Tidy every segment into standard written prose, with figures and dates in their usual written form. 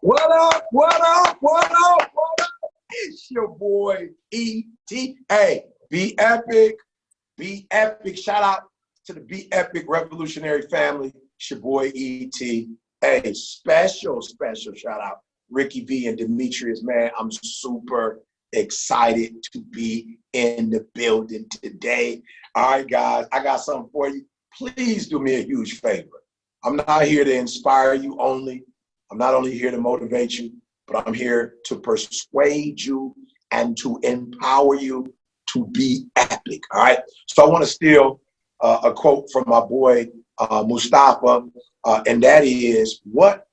What up? What up? What up? What up? It's your boy E.T. Hey, Be Epic. Be Epic. Shout out to the Be Epic Revolutionary family. It's your boy E.T. Hey, special shout out Ricky V and Demetrius, man. I'm super excited to be in the building today. All right, guys, I got something for you. Please do me a huge favor. I'm not here to inspire you only. I'm not only here to motivate you, but I'm here to persuade you and to empower you to be epic, all right? So I want to steal a quote from my boy Mustafa, and that is, what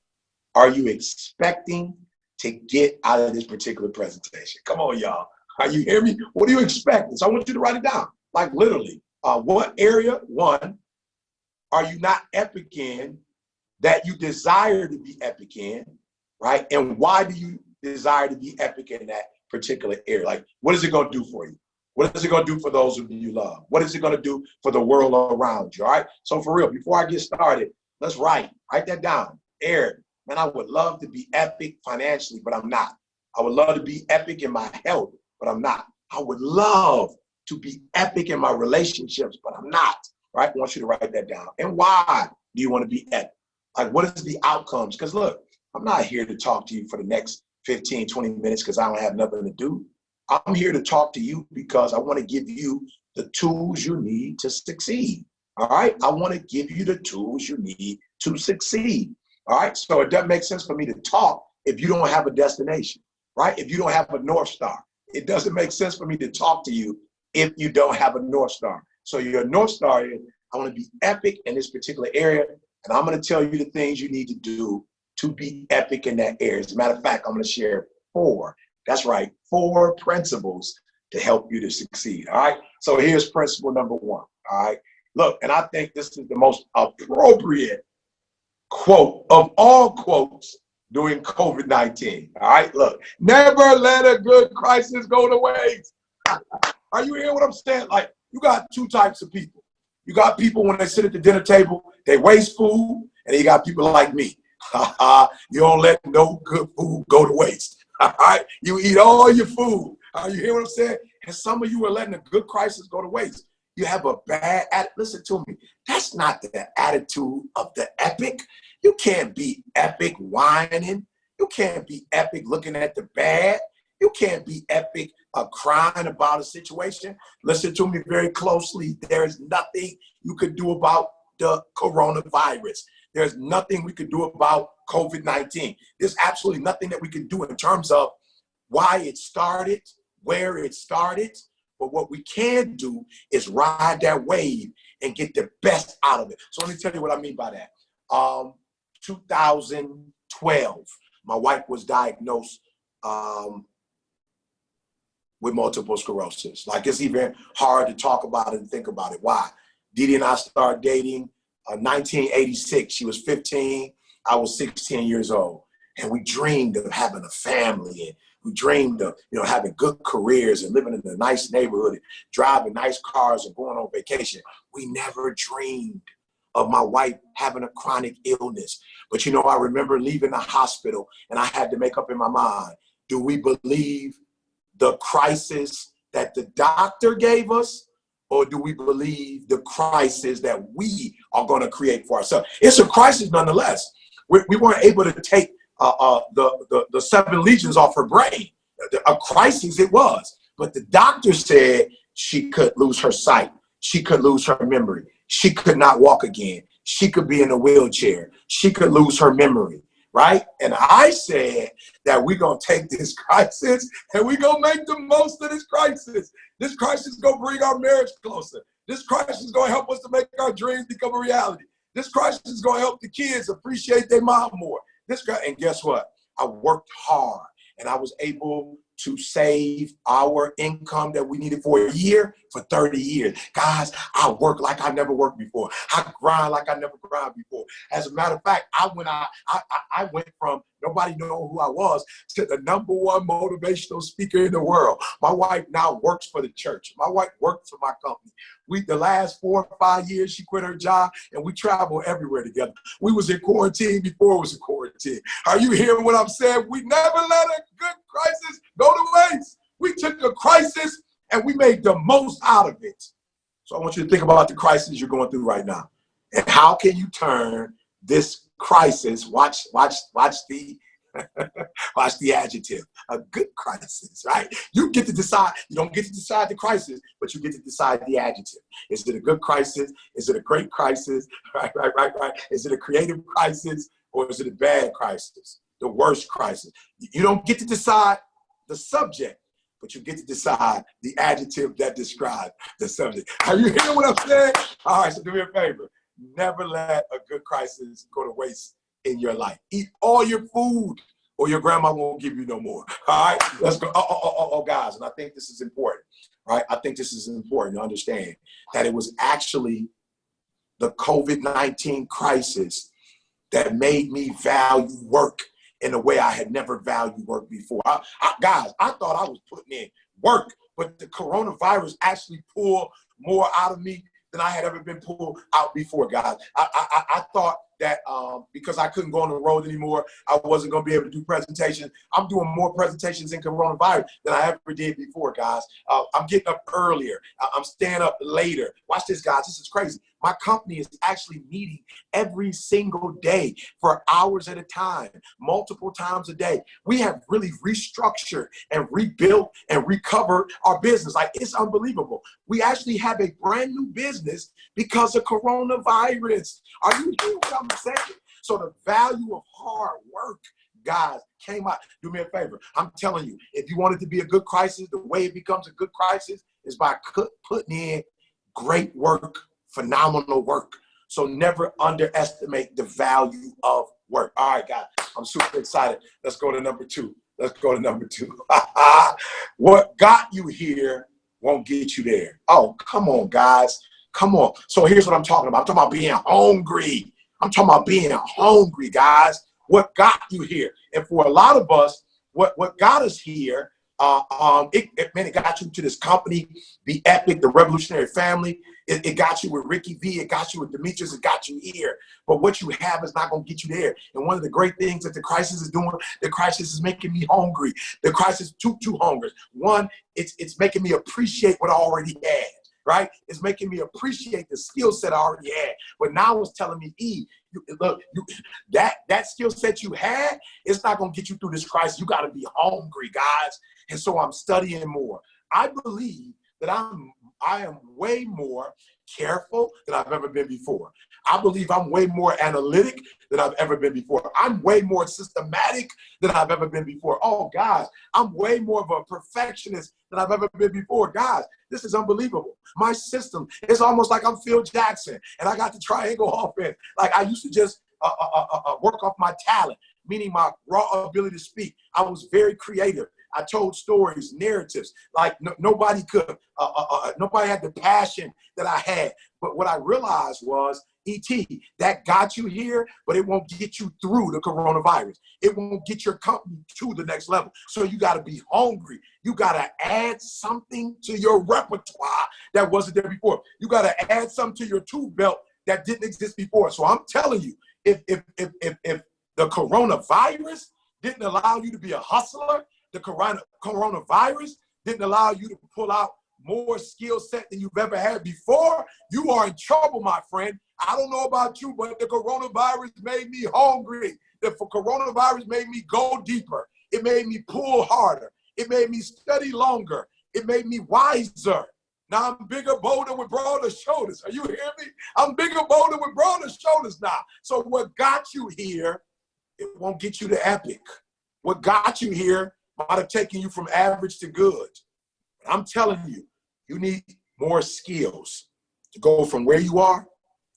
are you expecting to get out of this particular presentation? Come on, y'all. Are you hear me? What are you expecting? So I want you to write it down, like literally. What area, one, are you not epic in that you desire to be epic in, right? And why do you desire to be epic in that particular area? Like, what is it going to do for you? What is it going to do for those who you love? What is it going to do for the world around you, all right? So for real, before I get started, let's write that down. Eric, man, I would love to be epic financially, but I'm not. I would love to be epic in my health, but I'm not. I would love to be epic in my relationships, but I'm not, right? I want you to write that down. And why do you want to be epic? Like, what is the outcomes? Because look, I'm not here to talk to you for the next 15, 20 minutes because I don't have nothing to do. I'm here to talk to you because I want to give you the tools you need to succeed. All right? I want to give you the tools you need to succeed. All right? So it doesn't make sense for me to talk if you don't have a destination, right? If you don't have a North Star. It doesn't make sense for me to talk to you if you don't have a North Star. So your North Star is, I want to be epic in this particular area, and I'm going to tell you the things you need to do to be epic in that area. As a matter of fact, I'm going to share 4. That's right, 4 principles to help you to succeed, all right? So here's principle number 1, all right? Look, and I think this is the most appropriate quote of all quotes during COVID-19, all right? Look, never let a good crisis go to waste. Are you hearing what I'm saying? Like, you got 2 types of people. You got people when they sit at the dinner table, they waste food, and you got people like me. You don't let no good food go to waste. All right? You eat all your food. You hear what I'm saying? And some of you are letting a good crisis go to waste. You have a bad attitude. Listen to me. That's not the attitude of the epic. You can't be epic whining. You can't be epic looking at the bad. You can't be epic crying about a situation. Listen to me very closely. There is nothing you could do about the coronavirus. There's nothing we could do about COVID-19. There's absolutely nothing that we can do in terms of why it started, where it started. But what we can do is ride that wave and get the best out of it. So let me tell you what I mean by that. 2012, my wife was diagnosed with multiple sclerosis. Like, it's even hard to talk about it and think about it. Why? Didi and I started dating 1986. She was 15. I was 16 years old. And we dreamed of having a family, and we dreamed of, having good careers and living in a nice neighborhood and driving nice cars and going on vacation. We never dreamed of my wife having a chronic illness. But I remember leaving the hospital and I had to make up in my mind, do we believe the crisis that the doctor gave us, or do we believe the crisis that we are going to create for ourselves? It's a crisis nonetheless. We weren't able to take the 7 legions off her brain. A crisis it was. But the doctor said she could lose her sight. She could lose her memory. She could not walk again. She could be in a wheelchair. She could lose her memory. Right? And I said that we're going to take this crisis and we're going to make the most of this crisis. This crisis is going to bring our marriage closer. This crisis is going to help us to make our dreams become a reality. This crisis is going to help the kids appreciate their mom more. And guess what? I worked hard and I was able to save our income that we needed for a year for 30 years. Guys, I work like I never worked before. I grind like I never grind before. As a matter of fact, I went from nobody knowing who I was to the #1 motivational speaker in the world. My wife now works for the church. My wife works for my company. The last 4 or 5 years, she quit her job and we travel everywhere together. We was in quarantine before it was a quarantine. narrative. Are you hearing what I'm saying? We never let a good crisis go to waste. We took a crisis and we made the most out of it. So I want you to think about the crisis you're going through right now. And how can you turn this crisis, watch the watch the adjective, a good crisis, right? You get to decide. You don't get to decide the crisis, but you get to decide the adjective. Is it a good crisis? Is it a great crisis? Right. Is it a creative crisis or is it a bad crisis? The worst crisis. You don't get to decide the subject, but you get to decide the adjective that describes the subject. Are you hearing what I'm saying? All right, so do me a favor. Never let a good crisis go to waste in your life. Eat all your food or your grandma won't give you no more. All right, let's go. Guys, and I think this is important, right? I think this is important to understand that it was actually the COVID-19 crisis that made me value work in a way I had never valued work before. Guys, I thought I was putting in work, but the coronavirus actually pulled more out of me than I had ever been pulled out before, guys. I thought that because I couldn't go on the road anymore, I wasn't going to be able to do presentations. I'm doing more presentations in coronavirus than I ever did before, guys. I'm getting up earlier. I'm staying up later. Watch this, guys. This is crazy. My company is actually meeting every single day for hours at a time, multiple times a day. We have really restructured and rebuilt and recovered our business. Like, it's unbelievable. We actually have a brand new business because of coronavirus. Are you hearing what I'm saying? So the value of hard work, guys, came out. Do me a favor. I'm telling you, if you want it to be a good crisis, the way it becomes a good crisis is by putting in great work, phenomenal work. So never underestimate the value of work. All right, guys, I'm super excited. Let's go to number two. What got you here won't get you there. Oh, come on, guys. Come on. So here's what I'm talking about. I'm talking about being hungry. I'm talking about being hungry, guys. What got you here? And for a lot of us, what got us here, it got you to this company, the Epic, the Revolutionary Family. It got you with Ricky V. It got you with Demetrius. It got you here. But what you have is not going to get you there. And one of the great things that the crisis is doing, the crisis is making me hungry. The crisis, two hungers. One, it's making me appreciate what I already had. Right? It's making me appreciate the skill set I already had. But now it's telling me, that skill set you had, it's not going to get you through this crisis. You got to be hungry, guys. And so I'm studying more. I believe that I am way more careful than I've ever been before. I believe I'm way more analytic than I've ever been before. I'm way more systematic than I've ever been before. Oh, guys, I'm way more of a perfectionist than I've ever been before. Guys, this is unbelievable. My system is almost like I'm Phil Jackson, and I got the triangle offense. Like, I used to just work off my talent, meaning my raw ability to speak. I was very creative. I told stories, narratives, like nobody could, nobody had the passion that I had. But what I realized was, E.T., that got you here, but it won't get you through the coronavirus. It won't get your company to the next level. So you got to be hungry. You got to add something to your repertoire that wasn't there before. You got to add something to your tool belt that didn't exist before. So I'm telling you, if the coronavirus didn't allow you to be a hustler, the coronavirus didn't allow you to pull out more skill set than you've ever had before, you are in trouble, my friend. I don't know about you, but the coronavirus made me hungry. The coronavirus made me go deeper. It made me pull harder. It made me study longer. It made me wiser. Now I'm bigger, bolder, with broader shoulders. Are you hearing me? I'm bigger, bolder, with broader shoulders now. So what got you here, it won't get you to epic. What got you here might have taken you from average to good. I'm telling you, you need more skills to go from where you are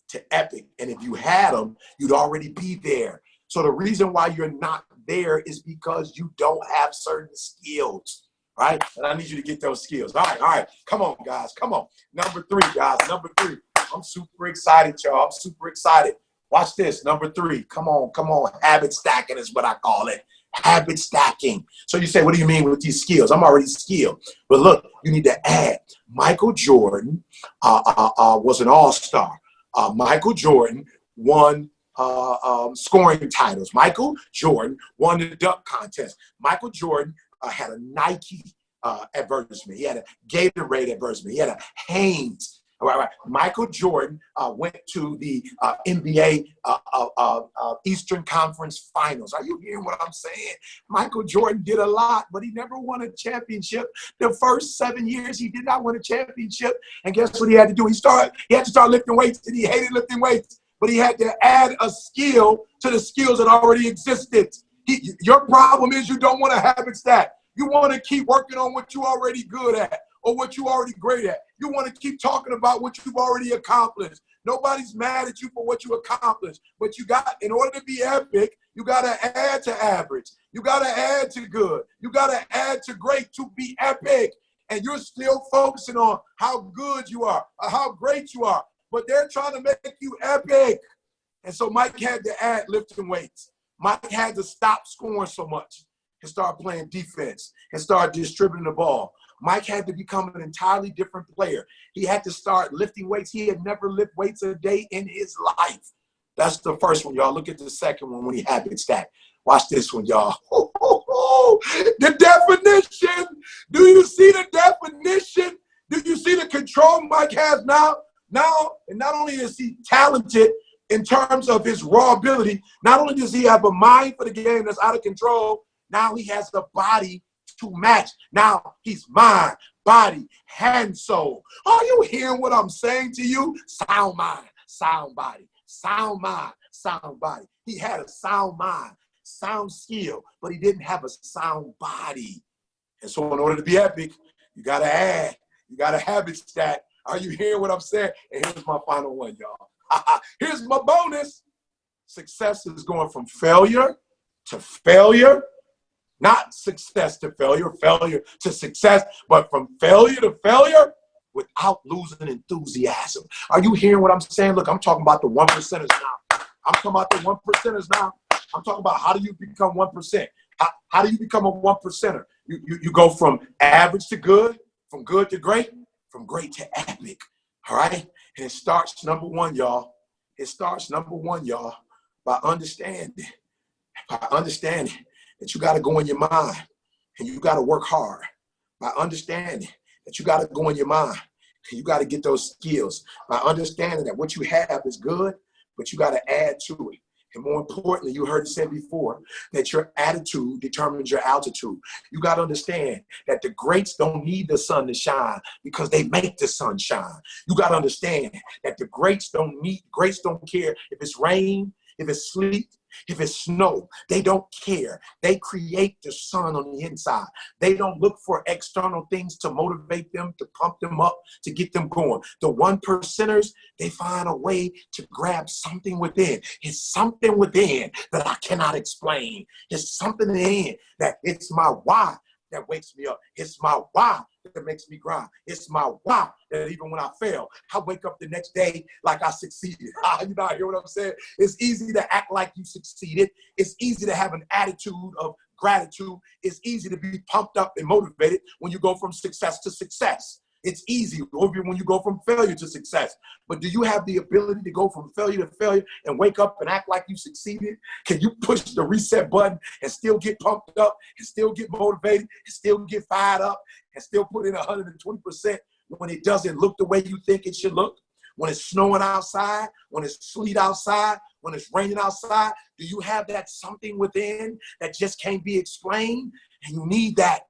to epic. And if you had them, you'd already be there. So the reason why you're not there is because you don't have certain skills, right? And I need you to get those skills. All right. Come on, guys. Come on. Number 3, guys. Number 3. I'm super excited, y'all. I'm super excited. Watch this. Number 3. Come on. Habit stacking is what I call it. Habit stacking. So you say, what do you mean with these skills? I'm already skilled. But look, you need to add. Michael Jordan was an all-star. Michael Jordan won scoring titles. Michael Jordan won the dunk contest. Michael Jordan had a Nike advertisement. He had a Gatorade advertisement. He had a Hanes. Right. Michael Jordan went to the NBA Eastern Conference Finals. Are you hearing what I'm saying? Michael Jordan did a lot, but he never won a championship. The first 7 years, he did not win a championship. And guess what he had to do? He had to start lifting weights, and he hated lifting weights. But he had to add a skill to the skills that already existed. Your problem is you don't want to habit stack. You want to keep working on what you're already good at or what you're already great at. You want to keep talking about what you've already accomplished. Nobody's mad at you for what you accomplished. But in order to be epic, you got to add to average. You got to add to good. You got to add to great to be epic. And you're still focusing on how good you are, or how great you are. But they're trying to make you epic. And so Mike had to add lifting weights. Mike had to stop scoring so much and start playing defense and start distributing the ball. Mike had to become an entirely different player. He had to start lifting weights. He had never lifted weights a day in his life. That's the first one, y'all. Look at the second one when he habit stacked. Watch this one, y'all. The definition. Do you see the definition? Do you see the control Mike has now? And not only is he talented in terms of his raw ability, not only does he have a mind for the game that's out of control, now he has the body to match. Now he's mind, body, hand, soul. Are you hearing what I'm saying to you? Sound mind, sound body, sound mind, sound body. He had a sound mind, sound skill, but he didn't have a sound body. And so in order to be epic, you got to add, you got to habit stack. Are you hearing what I'm saying? And here's my final one, y'all. Here's my bonus. Success is going from failure to failure. Not success to failure, failure to success, but from failure to failure without losing enthusiasm. Are you hearing what I'm saying? Look, I'm talking about the 1%ers now. I'm talking about the 1%ers now. I'm talking about how do you become 1%? How do you become a 1%er? You go from average to good, from good to great, from great to epic. All right? And it starts, number one, y'all. It starts, number one, y'all, by understanding that you got to go in your mind and you got to work hard, by understanding that you got to go in your mind and you got to get those skills, by understanding that what you have is good, but you got to add to it. And more importantly, you heard it said before, that your attitude determines your altitude. You got to understand that the greats don't need the sun to shine because they make the sun shine. You got to understand that the greats don't care if it's rain, if it's sleet, if it's snow. They don't care. They create the sun on the inside. They don't look for external things to motivate them, to pump them up, to get them going. The 1%ers, they find a way to grab something within. It's something within that I cannot explain. It's something in that it's my why that wakes me up. It's my why that makes me grind. It's my why that even when I fail, I wake up the next day like I succeeded. You know, I hear what I'm saying? It's easy to act like you succeeded. It's easy to have an attitude of gratitude. It's easy to be pumped up and motivated when you go from success to success. It's easy when you go from failure to success. But do you have the ability to go from failure to failure and wake up and act like you succeeded? Can you push the reset button and still get pumped up and still get motivated and still get fired up and still put in 120% when it doesn't look the way you think it should look? When it's snowing outside, when it's sleet outside, when it's raining outside, do you have that something within that just can't be explained? And you need that.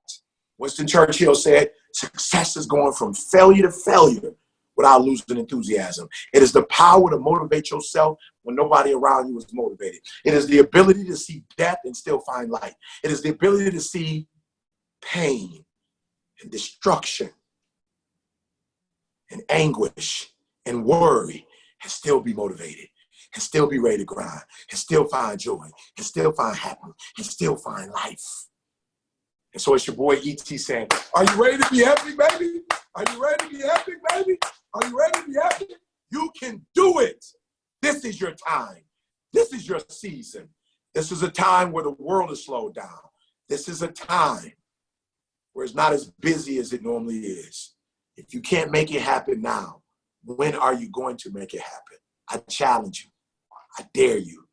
Winston Churchill said, success is going from failure to failure without losing enthusiasm. It is the power to motivate yourself when nobody around you is motivated. It is the ability to see death and still find light. It is the ability to see pain and destruction and anguish and worry and still be motivated and still be ready to grind and still find joy and still find happiness and still find life. And so it's your boy E.T. saying, are you ready to be epic, baby? Are you ready to be epic, baby? Are you ready to be epic? You can do it. This is your time. This is your season. This is a time where the world is slowed down. This is a time where it's not as busy as it normally is. If you can't make it happen now, when are you going to make it happen? I challenge you. I dare you.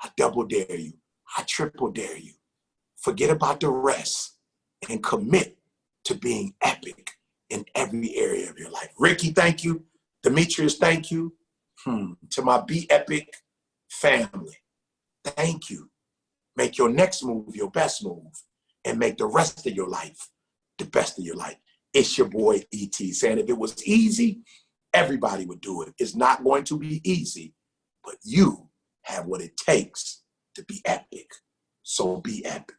I double dare you. I triple dare you. Forget about the rest and commit to being epic in every area of your life. Ricky, thank you. Demetrius, thank you. To my Be Epic family, thank you. Make your next move your best move and make the rest of your life the best of your life. It's your boy E.T. saying if it was easy, everybody would do it. It's not going to be easy, but you have what it takes to be epic. So be epic.